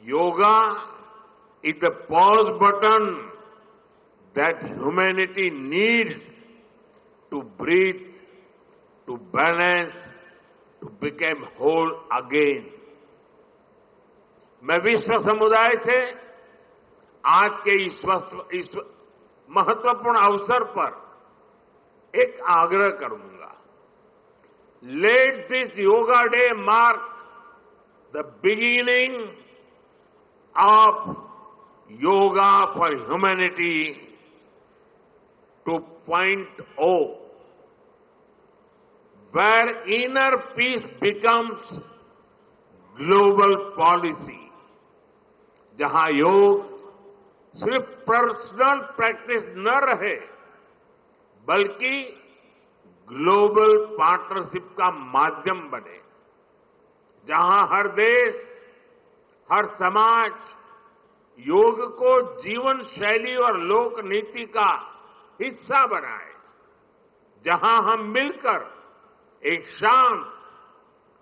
Yoga is the pause button that humanity needs to breathe, to balance, to become whole again. मैं विश्व समुदाय से आज के इस महत्वपूर्ण अवसर पर एक आग्रह करूंगा. Let this yoga day mark the beginning of yoga for humanity 2.0, where inner peace becomes global policy. जहां योग सिर्फ पर्सनल प्रैक्टिस न रहे बल्कि ग्लोबल पार्टनरशिप का माध्यम बने. जहां हर देश, हर समाज योग को जीवन शैली और लोक नीति का हिस्सा बनाए. जहां हम मिलकर एक शांत,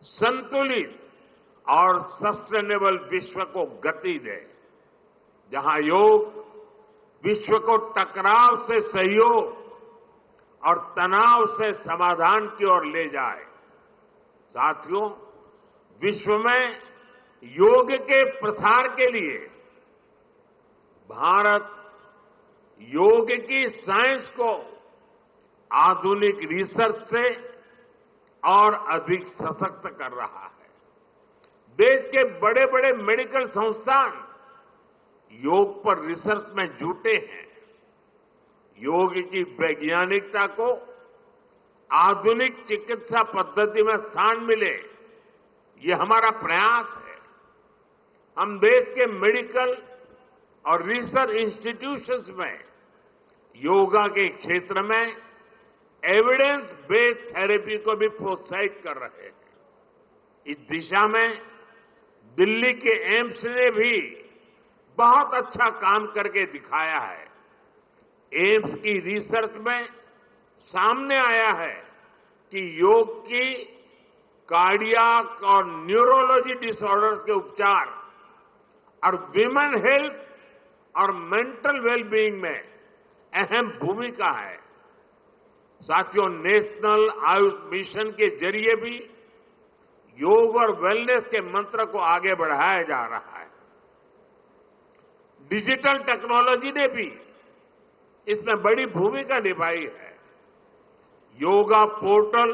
संतुलित और सस्टेनेबल विश्व को गति दे. जहां योग विश्व को टकराव से सहयोग और तनाव से समाधान की ओर ले जाए. साथियों, विश्व में योग के प्रसार के लिए भारत योग की साइंस को आधुनिक रिसर्च से और अधिक सशक्त कर रहा है. देश के बड़े बड़े मेडिकल संस्थान योग पर रिसर्च में जुटे हैं. योग की वैज्ञानिकता को आधुनिक चिकित्सा पद्धति में स्थान मिले, ये हमारा प्रयास है. हम देश के मेडिकल और रिसर्च इंस्टीट्यूशंस में योगा के क्षेत्र में एविडेंस बेस्ड थेरेपी को भी प्रोत्साहित कर रहे हैं. इस दिशा में दिल्ली के एम्स ने भी बहुत अच्छा काम करके दिखाया है. एम्स की रिसर्च में सामने आया है कि योग की कार्डियक और न्यूरोलॉजी डिसऑर्डर्स के उपचार और विमेन हेल्थ और मेंटल वेलबीइंग में अहम भूमिका है. साथियों, नेशनल आयुष मिशन के जरिए भी योग और वेलनेस के मंत्र को आगे बढ़ाया जा रहा है. डिजिटल टेक्नोलॉजी ने भी इसमें बड़ी भूमिका निभाई है. योगा पोर्टल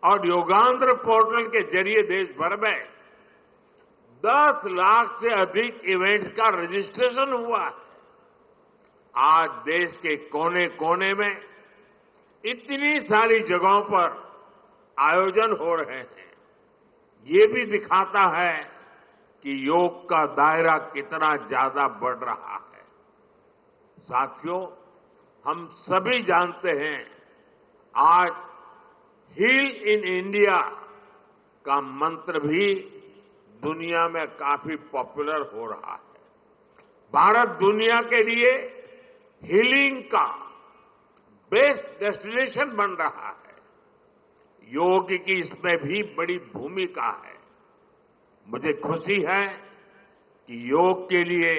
और योगांध्र पोर्टल के जरिए देश भर में 10 लाख से अधिक इवेंट्स का रजिस्ट्रेशन हुआ है. आज देश के कोने कोने में इतनी सारी जगहों पर आयोजन हो रहे हैं. ये भी दिखाता है कि योग का दायरा कितना ज्यादा बढ़ रहा है. साथियों, हम सभी जानते हैं आज हील इन इंडिया का मंत्र भी दुनिया में काफी पॉपुलर हो रहा है. भारत दुनिया के लिए हीलिंग का बेस्ट डेस्टिनेशन बन रहा है. योग की इसमें भी बड़ी भूमिका है. मुझे खुशी है कि योग के लिए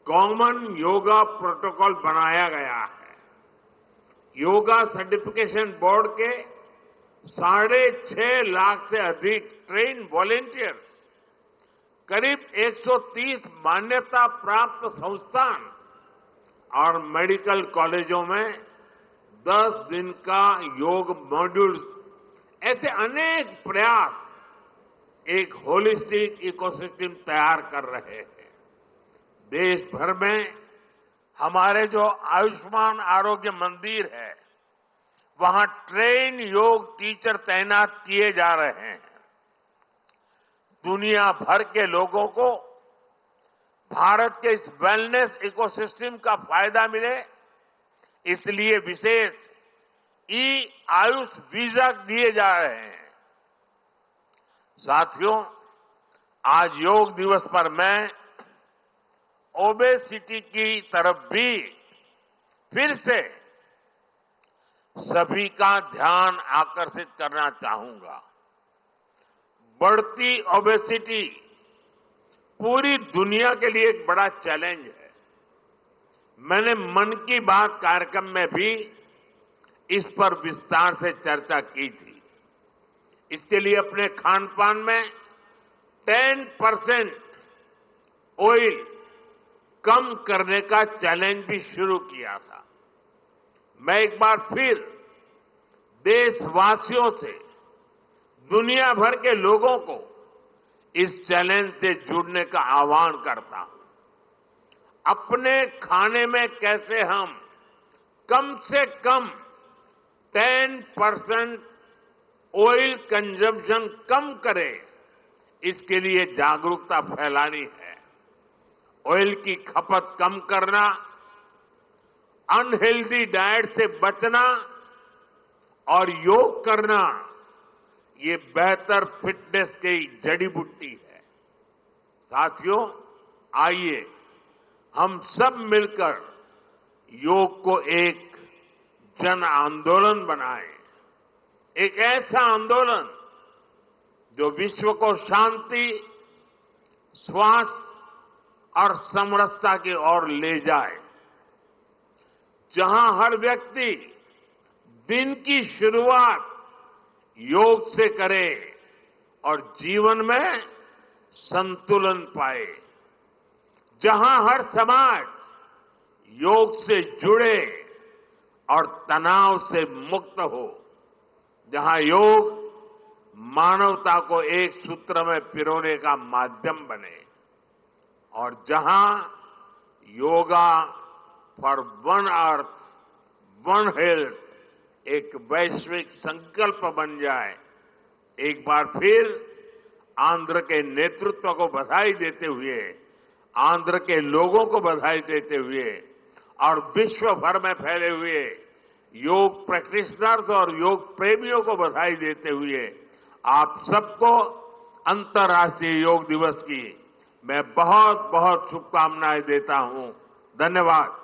कॉमन योगा प्रोटोकॉल बनाया गया है. योगा सर्टिफिकेशन बोर्ड के 6.5 लाख से अधिक ट्रेन वॉलेंटियर्स, करीब 130 मान्यता प्राप्त संस्थान और मेडिकल कॉलेजों में 10 दिन का योग मॉड्यूल्स, ऐसे अनेक प्रयास एक होलिस्टिक इकोसिस्टम तैयार कर रहे हैं. देश भर में हमारे जो आयुष्मान आरोग्य मंदिर है, वहां ट्रेन योग टीचर तैनात किए जा रहे हैं. दुनिया भर के लोगों को भारत के इस वेलनेस इकोसिस्टम का फायदा मिले, इसलिए विशेष आयुष वीजा दिए जा रहे हैं. साथियों, आज योग दिवस पर मैं ओबेसिटी की तरफ भी फिर से सभी का ध्यान आकर्षित करना चाहूंगा. बढ़ती ओबेसिटी पूरी दुनिया के लिए एक बड़ा चैलेंज है। मैंने मन की बात कार्यक्रम में भी इस पर विस्तार से चर्चा की थी। इसके लिए अपने खान पान में 10% ऑयल कम करने का चैलेंज भी शुरू किया था। मैं एक बार फिर देशवासियों से, दुनिया भर के लोगों को इस चैलेंज से जुड़ने का आह्वान करता हूं। अपने खाने में कैसे हम कम से कम 10% ऑयल कंजम्पशन कम करें, इसके लिए जागरूकता फैलानी है। ऑयल की खपत कम करना, अनहेल्दी डाइट से बचना और योग करना, ये बेहतर फिटनेस की जड़ी बूटी है। साथियों, आइए हम सब मिलकर योग को एक जन आंदोलन बनाएं, एक ऐसा आंदोलन जो विश्व को शांति, स्वास्थ्य और समरसता की ओर ले जाए, जहां हर व्यक्ति दिन की शुरुआत योग से करे और जीवन में संतुलन पाए, जहां हर समाज योग से जुड़े और तनाव से मुक्त हो, जहां योग मानवता को एक सूत्र में पिरोने का माध्यम बने और जहां yoga for one earth one health एक वैश्विक संकल्प बन जाए। एक बार फिर आंध्र के नेतृत्व को बधाई देते हुए, आंध्र के लोगों को बधाई देते हुए और विश्व भर में फैले हुए योग प्रैक्टिशनर्स और योग प्रेमियों को बधाई देते हुए आप सबको अंतर्राष्ट्रीय योग दिवस की मैं बहुत बहुत शुभकामनाएं देता हूं। धन्यवाद।